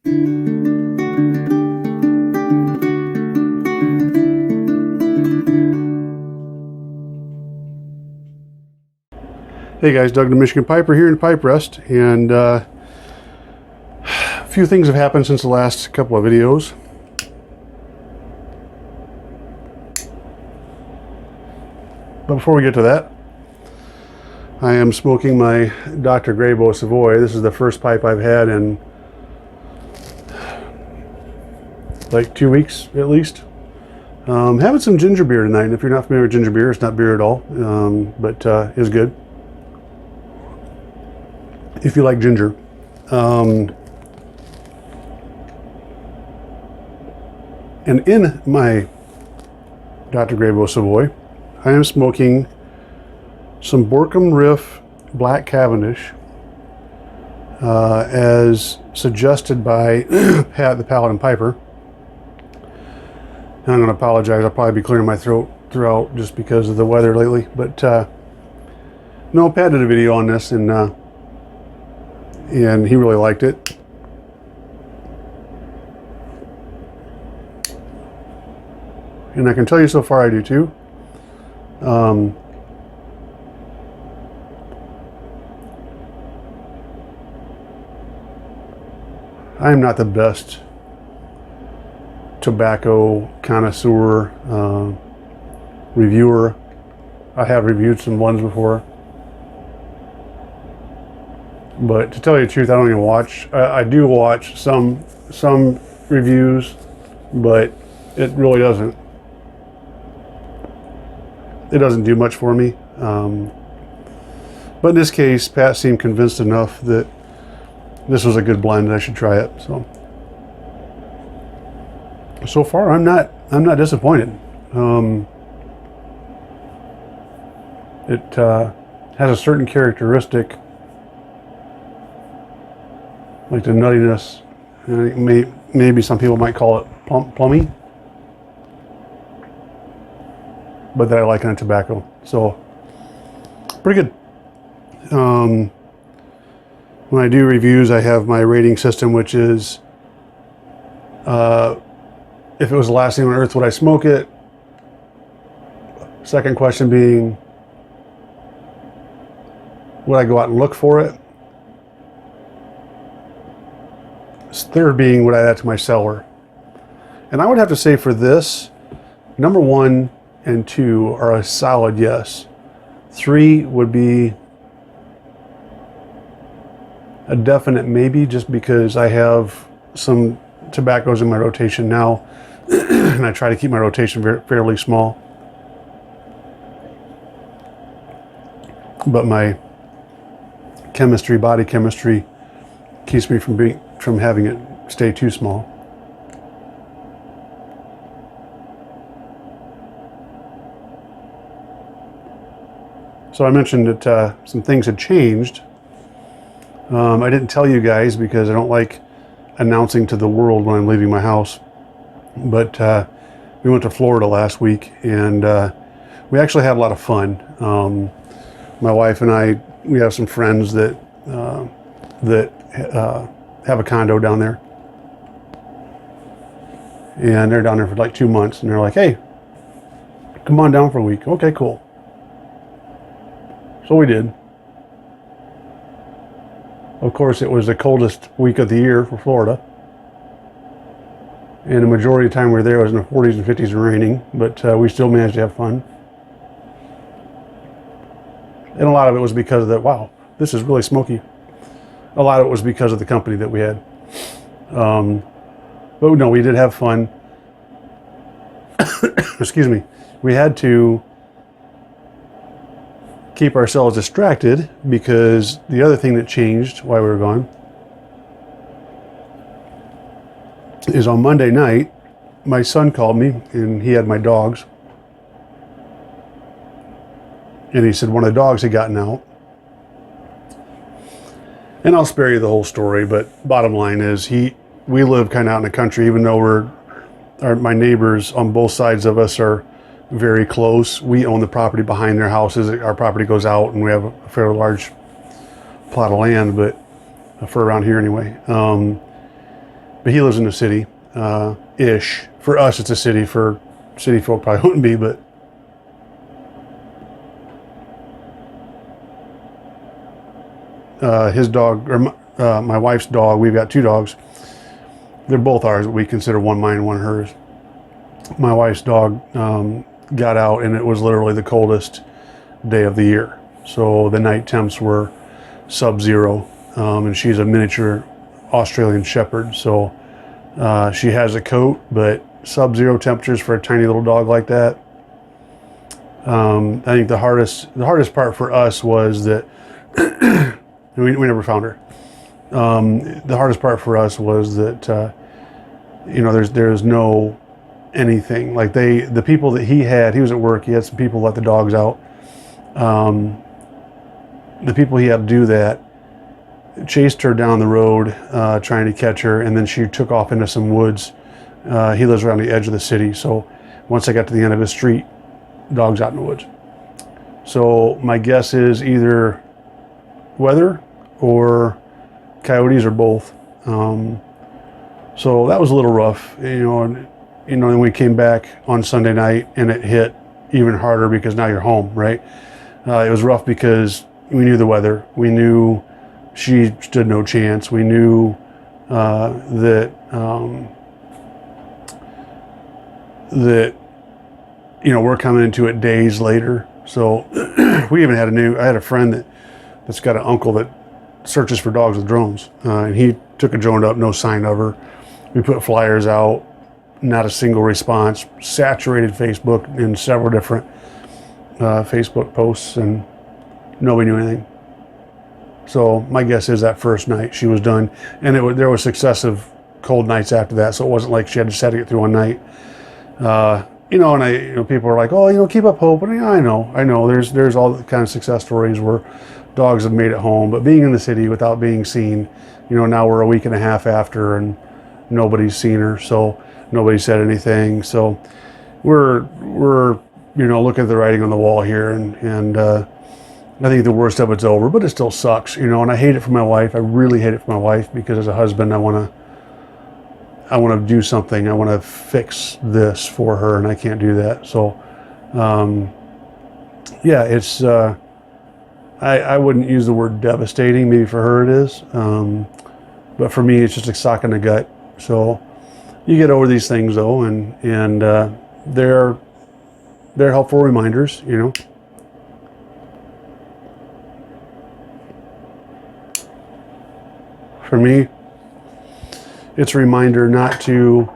Hey guys, Doug the Michigan Piper here in Pipe Rest, and a few things have happened since the last couple of videos. But before we get to that, I am smoking my Dr. Grabow Savoy. This is the first pipe I've had in like 2 weeks at least. Having some ginger beer tonight, and if you're not familiar with ginger beer, it's not beer at all, but it's good if you like ginger. And in my Dr. Grabow Savoy, I am smoking some Borkum Riff Black Cavendish, as suggested by Pat the Paladin Piper. And I'm going to apologize, I'll probably be clearing my throat throughout just because of the weather lately. But no, Pat did a video on this, and he really liked it. And I can tell you so far I do too. I am not the best tobacco connoisseur, reviewer. I have reviewed some ones before. But to tell you the truth, I don't even watch. I do watch some reviews, but it really doesn't. It doesn't do much for me. But in this case, Pat seemed convinced enough that this was a good blend and I should try it. So far, I'm not disappointed. It has a certain characteristic, like the nuttiness. Maybe some people might call it plummy, but that I like on tobacco. So pretty good. When I do reviews, I have my rating system, which is if it was the last thing on earth, would I smoke it? Second question being, would I go out and look for it? Third being, would I add it to my cellar? And I would have to say for this, number 1 and 2 are a solid yes. 3 would be a definite maybe, just because I have some tobaccos in my rotation now, and I try to keep my rotation fairly small. But my chemistry, body chemistry, keeps me from having it stay too small. So I mentioned that some things had changed. I didn't tell you guys because I don't like announcing to the world when I'm leaving my house. But we went to Florida last week, and we actually had a lot of fun. My wife and I, we have some friends that have a condo down there, and they're down there for like 2 months, and they're like, "Hey, come on down for a week." Okay, cool. So we did. Of course, it was the coldest week of the year for Florida, and the majority of the time we were there, it was in the 40s and 50s and raining, but we still managed to have fun. And a lot of it was because of that, wow, this is really smoky. A lot of it was because of the company that we had. But no, we did have fun. Excuse me. We had to keep ourselves distracted because the other thing that changed while we were gone is on Monday night, my son called me, and he had my dogs. And he said one of the dogs had gotten out. And I'll spare you the whole story, but bottom line is we live kind of out in the country, even though my neighbors on both sides of us are very close. We own the property behind their houses. Our property goes out, and we have a fairly large plot of land, but for around here anyway. but he lives in the city, ish. For us, it's a city. For city folk, probably wouldn't be, but his dog, or my wife's dog, we've got two dogs. They're both ours, but we consider one mine and one hers. My wife's dog got out, and it was literally the coldest day of the year. So the night temps were sub-zero, and she's a miniature Australian Shepherd. So she has a coat, but sub-zero temperatures for a tiny little dog like that. I think the hardest part for us was that we never found her. The hardest part for us was that there's no anything like the people that he was at work. He had some people let the dogs out. The people he had to do that chased her down the road, trying to catch her, and then she took off into some woods. He lives around the edge of the city, so once I got to the end of his street, dogs out in the woods. So my guess is either weather or coyotes or both. So that was a little rough, and then we came back on Sunday night and it hit even harder because now you're home, right? It was rough because we knew the weather. We knew she stood no chance. We knew that we're coming into it days later. So we even I had a friend that's got an uncle that searches for dogs with drones, and he took a drone up, no sign of her. We put flyers out, not a single response. Saturated Facebook in several different Facebook posts, and nobody knew anything. So my guess is that first night she was done, and there was successive cold nights after that. So it wasn't like she had to get through one night. And people are like, oh, keep up hope. And I know. There's all the kind of success stories where dogs have made it home, but being in the city without being seen, now we're a week and a half after, and nobody's seen her, so nobody said anything. So we're looking at the writing on the wall here, and I think the worst of it's over, but it still sucks, and I hate it for my wife. I really hate it for my wife, because as a husband, I want to do something. I want to fix this for her, and I can't do that. So, it's, I wouldn't use the word devastating. Maybe for her it is. But for me, it's just a sock in the gut. So you get over these things though, and they're helpful reminders, For me, it's a reminder not to,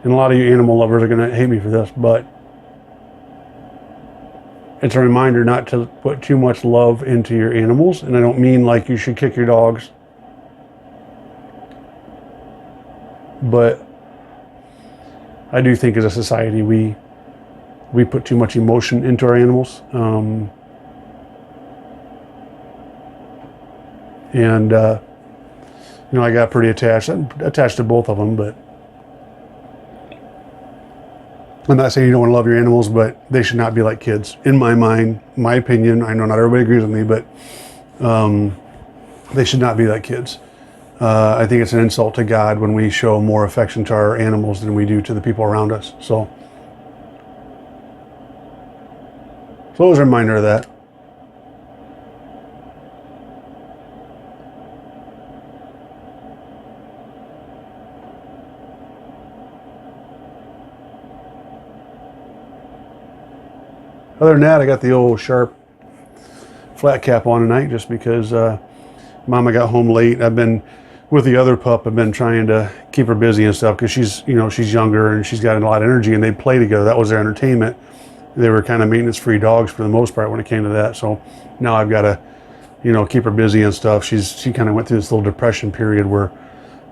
and a lot of you animal lovers are going to hate me for this, but it's a reminder not to put too much love into your animals. And I don't mean like you should kick your dogs, but I do think as a society we put too much emotion into our animals. I got pretty attached. I'm attached to both of them, but I'm not saying you don't want to love your animals, but they should not be like kids. In my mind, my opinion, I know not everybody agrees with me, but they should not be like kids. I think it's an insult to God when we show more affection to our animals than we do to the people around us. So it was a reminder of that. Other than that, I got the old Sharp flat cap on tonight just because Mama got home late. I've been with the other pup. I've been trying to keep her busy and stuff because she's younger and she's got a lot of energy, and they play together. That was their entertainment. They were kind of maintenance-free dogs for the most part when it came to that. So now I've got to, keep her busy and stuff. She kind of went through this little depression period where,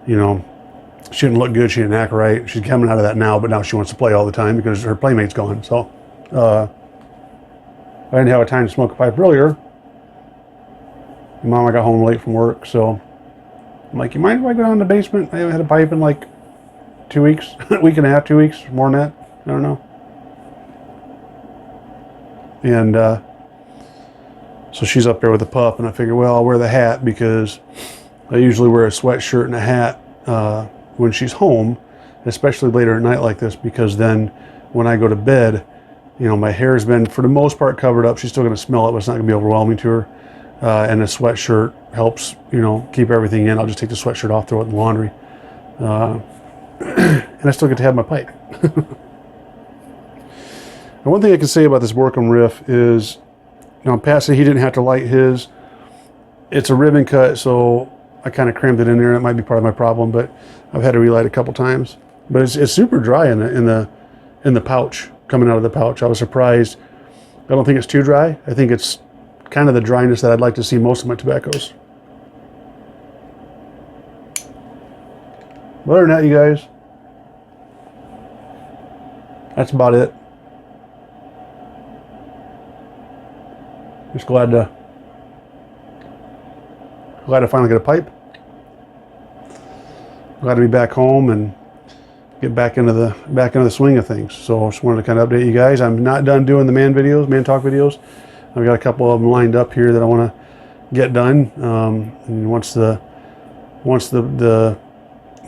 she didn't look good. She didn't act right. She's coming out of that now, but now she wants to play all the time because her playmate's gone. So, I didn't have a time to smoke a pipe earlier. Mama got home late from work, so I'm like, you mind if I go down to the basement? I haven't had a pipe in like 2 weeks, a week and a half, 2 weeks, more than that. I don't know. And so she's up there with the pup, and I figure, well, I'll wear the hat because I usually wear a sweatshirt and a hat when she's home, especially later at night like this, because then when I go to bed, you know, my hair's been for the most part covered up. She's still going to smell it, but it's not going to be overwhelming to her. And a sweatshirt helps, you know, keep everything in. I'll just take the sweatshirt off, throw it in the laundry. And I still get to have my pipe. And one thing I can say about this Borkum Riff is, you know, Pat said he didn't have to light his. It's a ribbon cut, so I kind of crammed it in there, and it might be part of my problem, but I've had to relight a couple times. But it's super dry in the pouch, coming out of the pouch. I was surprised. I don't think it's too dry. I think it's kind of the dryness that I'd like to see most of my tobaccos. But other than that, you guys, that's about it. Just glad to finally get a pipe. Glad to be back home and get back into the swing of things. So I just wanted to kind of update you guys. I'm not done doing the man talk videos. I've got a couple of them lined up here that I want to get done. And once the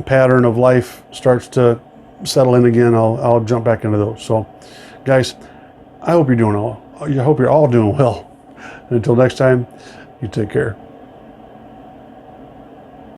pattern of life starts to settle in again, I'll jump back into those. So, guys, I hope you're all doing well. And until next time, you take care.